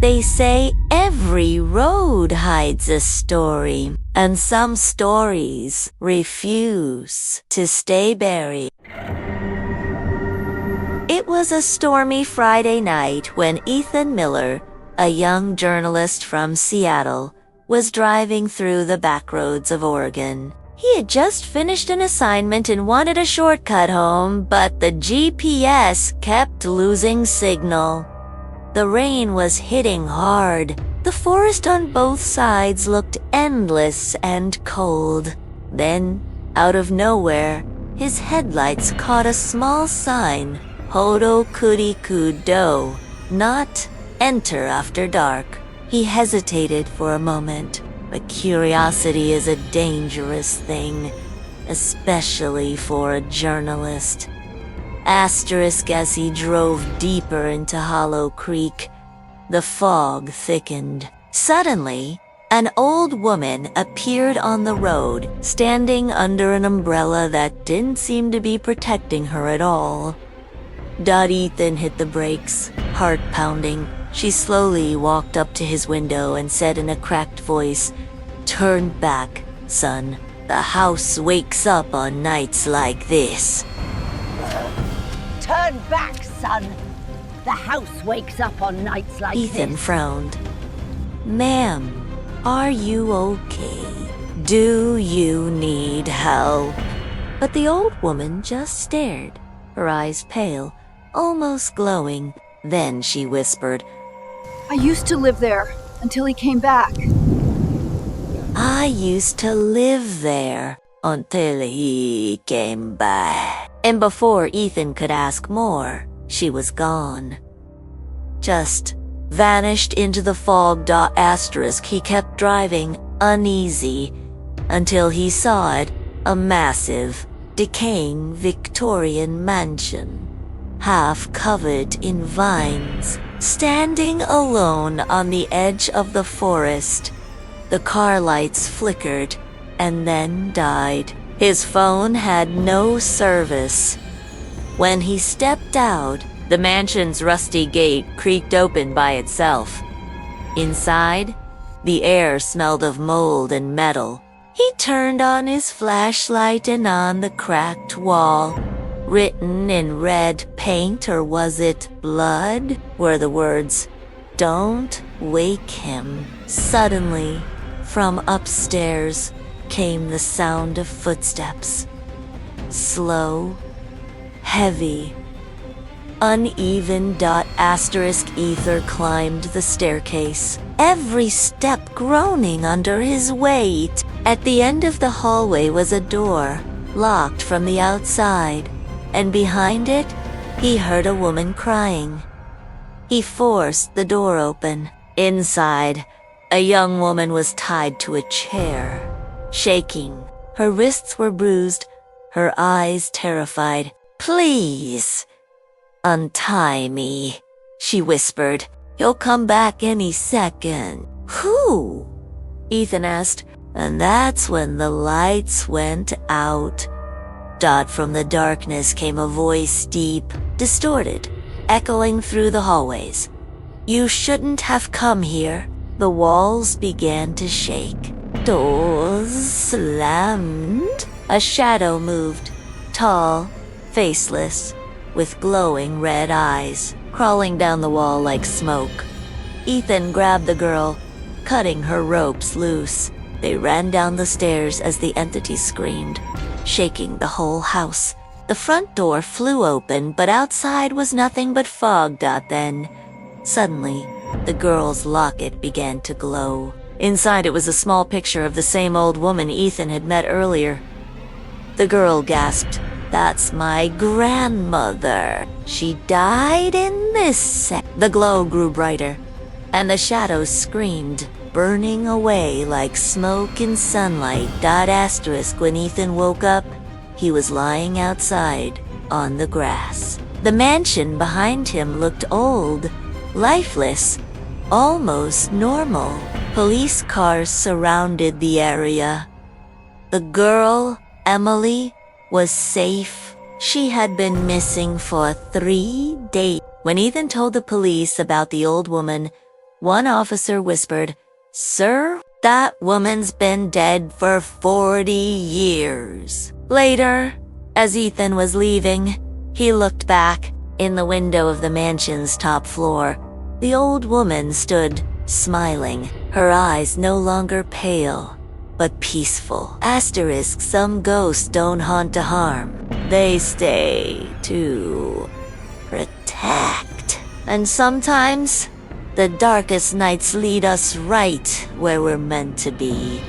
They say every road hides a story, and some stories refuse to stay buried. It was a stormy Friday night when Ethan Miller, a young journalist from Seattle, was driving through the backroads of Oregon. He had just finished an assignment and wanted a shortcut home, but the GPS kept losing signal. The rain was hitting hard. The forest on both sides looked endless and cold. Then, out of nowhere, his headlights caught a small sign, Hodo Kuri Kudo, not enter after dark. He hesitated for a moment, but curiosity is a dangerous thing, especially for a journalist. Asterisk as he drove deeper into Hollow Creek, the fog thickened. Suddenly, an old woman appeared on the road, standing under an umbrella that didn't seem to be protecting her at all. Ethan hit the brakes, heart pounding. She slowly walked up to his window and said in a cracked voice, "Turn back, son. The house wakes up on nights like this." Turn back, son. The house wakes up on nights like this. Ethan frowned. "Ma'am, are you okay? Do you need help?" But the old woman just stared, her eyes pale, almost glowing. Then she whispered, "I used to live there until he came back." "I used to live there until he came back." And before Ethan could ask more, she was gone. Just vanished into the fog. Asterisk he kept driving, uneasy, until he saw it, a massive, decaying Victorian mansion, half covered in vines, standing alone on the edge of the forest. The car lights flickered and then died. His phone had no service. When he stepped out, the mansion's rusty gate creaked open by itself. Inside, the air smelled of mold and metal. He turned on his flashlight, and on the cracked wall, written in red paint, or was it blood, were the words, "Don't wake him." Suddenly, from upstairs, came the sound of footsteps. Slow, heavy, uneven. Asterisk Ether climbed the staircase, every step groaning under his weight. At the end of the hallway was a door, locked from the outside, and behind it, he heard a woman crying. He forced the door open. Inside, a young woman was tied to a chair, shaking. Her wrists were bruised, her eyes terrified. "Please, untie me," she whispered. "He'll come back any second." "Who?" Ethan asked, and that's when the lights went out. From the darkness came a voice, deep, distorted, echoing through the hallways. "You shouldn't have come here." The walls began to shake. Doors slammed. A shadow moved, tall, faceless, with glowing red eyes, crawling down the wall like smoke. Ethan grabbed the girl, cutting her ropes loose. They ran down the stairs as the entity screamed, shaking the whole house. The front door flew open, but outside was nothing but fog. Then, suddenly, the girl's locket began to glow. Inside it was a small picture of the same old woman Ethan had met earlier. The girl gasped, "That's my grandmother. She died in this." The glow grew brighter, and the shadows screamed, burning away like smoke in sunlight. Asterisk when Ethan woke up, he was lying outside on the grass. The mansion behind him looked old, lifeless, almost normal. Police cars surrounded the area. The girl, Emily, was safe. She had been missing for 3 days. When Ethan told the police about the old woman, One officer whispered, "Sir, that woman's been dead for 40 years." Later, as Ethan was leaving, he looked back. In the window of the mansion's top floor, the old woman stood, smiling, her eyes no longer pale, but peaceful. Some ghosts don't haunt to harm. They stay to protect. And sometimes, the darkest nights lead us right where we're meant to be.